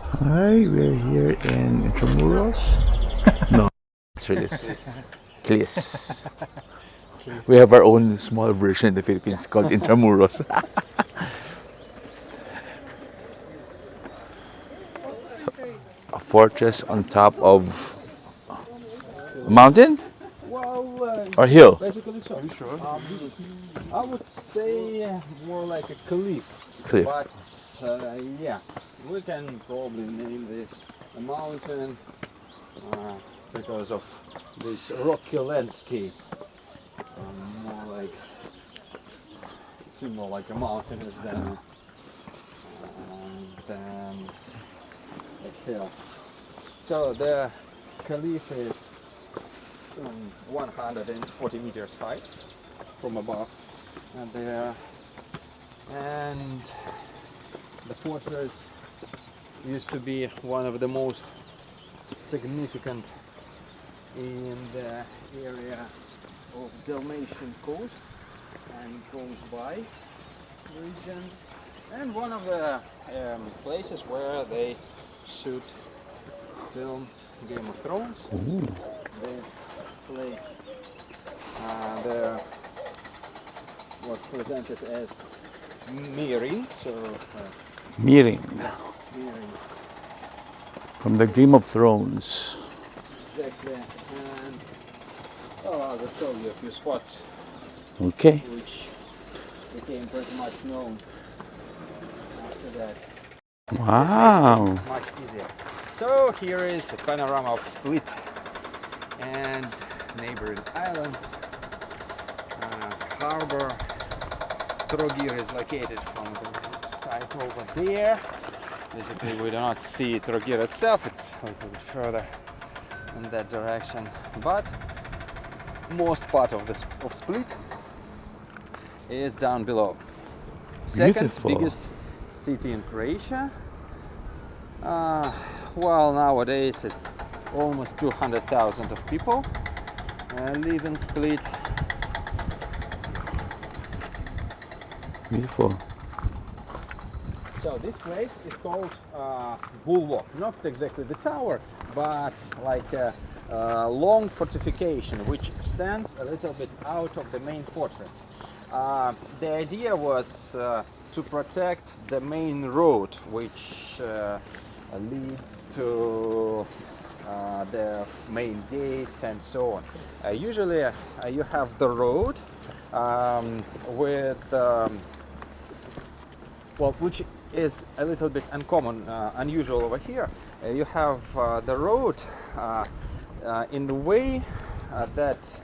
Hi, we're here in Intramuros. No, actually it's Klis. We have our own small version in the Philippines called Intramuros. So, a fortress on top of a mountain Well, or hill? basically so. Sure. I would say more like a cliff. Cliff. But yeah, we can probably name this a mountain because of this rocky landscape. More like similar like a mountain is than a hill. So the cliff is 140 meters high from above, and the fortress used to be one of the most significant in the area of Dalmatian coast and close by regions, and one of the places where they filmed Game of Thrones. This place there was presented as Mirin, so that's Miring. Mirin. From the Game of Thrones. Exactly. And I'll just show you a few spots Okay. which became pretty much known after that. Wow. It's much easier. So here is the panorama of Split and neighboring islands. Harbor. Trogir is located from the side over there. Basically, we do not see Trogir itself, it's a little bit further in that direction. But most part of Split is down below. Second Beautiful. biggest city in Croatia. Well, nowadays it's almost 200,000 of people live in Split. Beautiful. So this place is called Bulwark, not exactly the tower, but like a long fortification which stands a little bit out of the main fortress. The idea was to protect the main road which leads to the main gates and so on. Usually you have the road with which is a little bit unusual over here. You have the road in the way that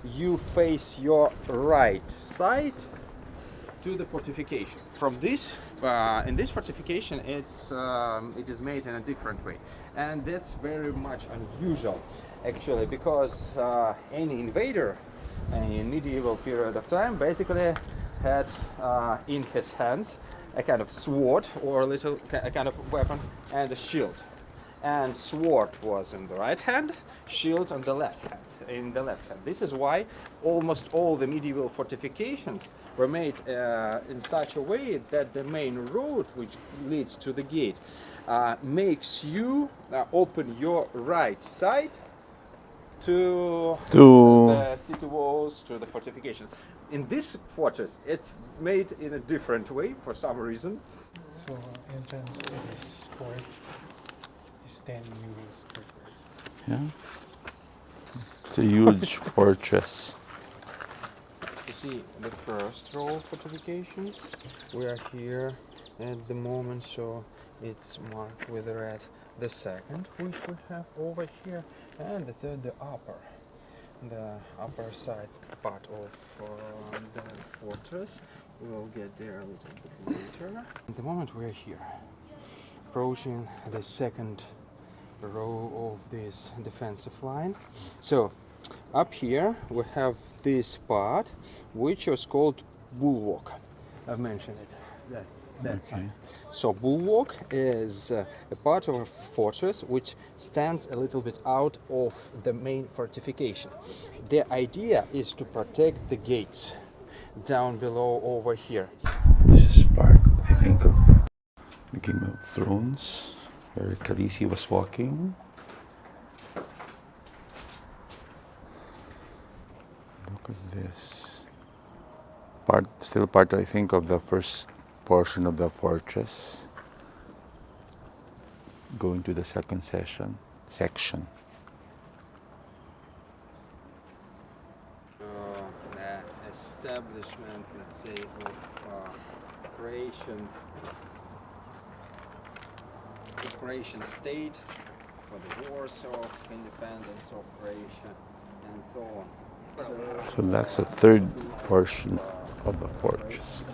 you face your right side to the fortification. From this, in this fortification, it is made in a different way, and that's very much unusual, actually, because any invader in medieval period of time basically had in his hands a kind of sword or a kind of weapon and a shield. And sword was in the right hand, shield on the left hand. This is why almost all the medieval fortifications were made in such a way that the main road which leads to the gate makes you open your right side to the city walls, to the fortification. In this fortress, it's made in a different way for some reason. So entrance to this fort is 10 euros per person. Yeah. It's a huge fortress. You see the first row of fortifications. We are here at the moment, so it's marked with red. The second, which we have over here, and the third, the upper side part of the fortress. We'll get there a little bit later. At the moment we're here, approaching the second row of this defensive line. So up here we have this part which is called Bulwark. I've mentioned it. That's Okay. it. So Bulwark is a part of a fortress which stands a little bit out of the main fortification. The idea is to protect the gates down below over here. This is part, I think, of the Game of Thrones. where Khaleesi was walking. Look at this. Still part, I think, of the first portion of the fortress. Going to the second section. The establishment, let's say, of Croatian state, for the wars of independence of Croatia, and so on. So that's the third portion of the fortress.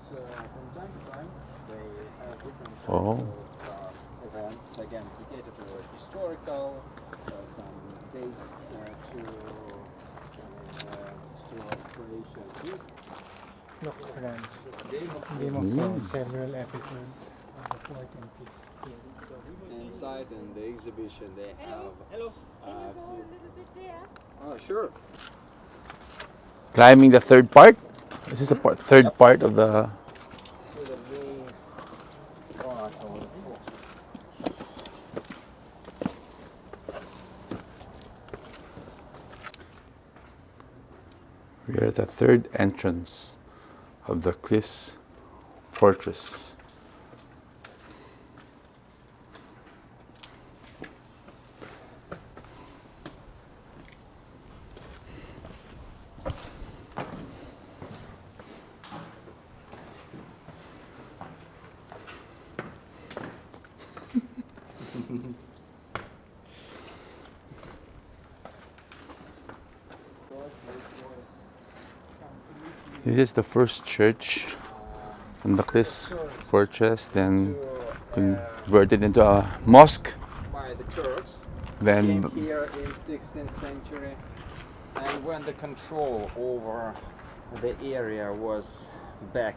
From time to time, they have different Oh. events, again, dedicated to historical, some dates to Croatia. Look around. Game of Game of Mm. Thrones, several episodes on the fourth and fifth. Inside in the exhibition they have. Hello. Can you go a little bit there? Oh, sure. Climbing the third part? This is the third part of the... To the main part of the fortress. We are at the third entrance of the Klis Fortress. This is the first church in the Klis Fortress, then converted into a mosque. By the Turks. Then Came here in 16th century, and when the control over the area was back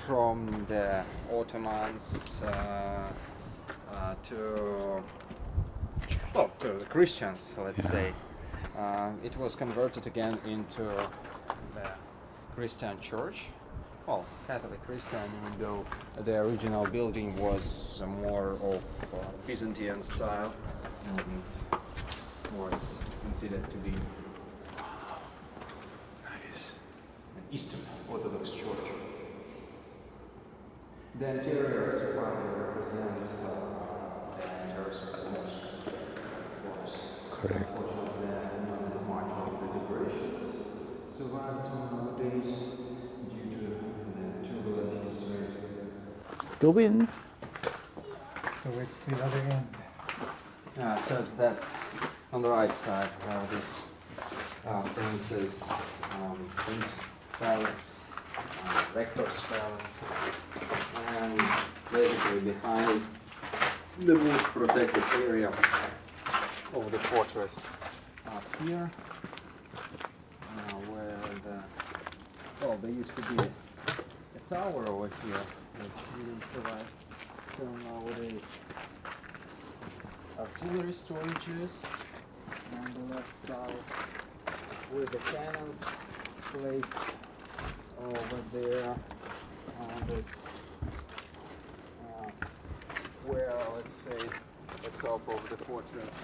from the Ottomans to the Christians, let's say, it was converted again into the Christian church. Well, Catholic Christian, even though the original building was more of Byzantine style and was considered to be nice. an Eastern Orthodox church. The interiors partly represent the interiors of the mosque, of course. Correct. Unfortunately, not much of the decorations survived nowadays due to the turbulent history. It's the wind. Towards the other end. So that's on the right side. We have this Prince Palace, Rector's Palace, and basically behind the most protected area of the fortress up here, where there used to be a tower over here, which didn't survive till nowadays. Artillery storages on the left side with the cannons placed over there on this square, let's say, at the top of the fortress.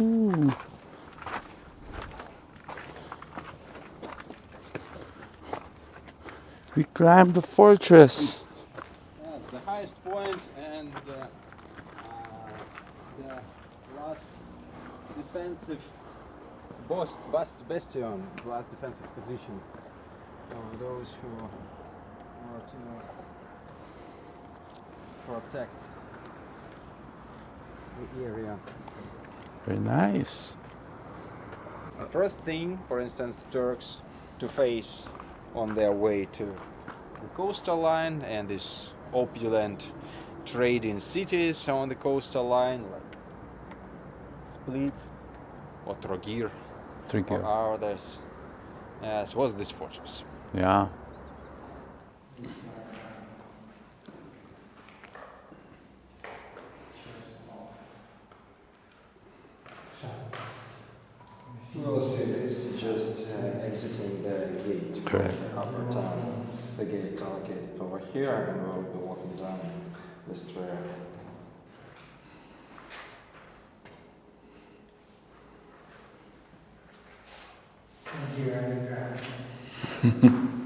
Ooh. We climbed the fortress. That's the highest point and the last defensive bastion, last defensive position of those who are to protect the area. Very nice. The first thing, for instance, Turks to face on their way to the coastal line and these opulent trading cities on the coastal line, like Split or Trogir or others. Yes, was this fortress. Yeah. We'll see this just exiting the gate from Correct. the upper town. The gate located over here, and we'll be walking down this trail. Thank you,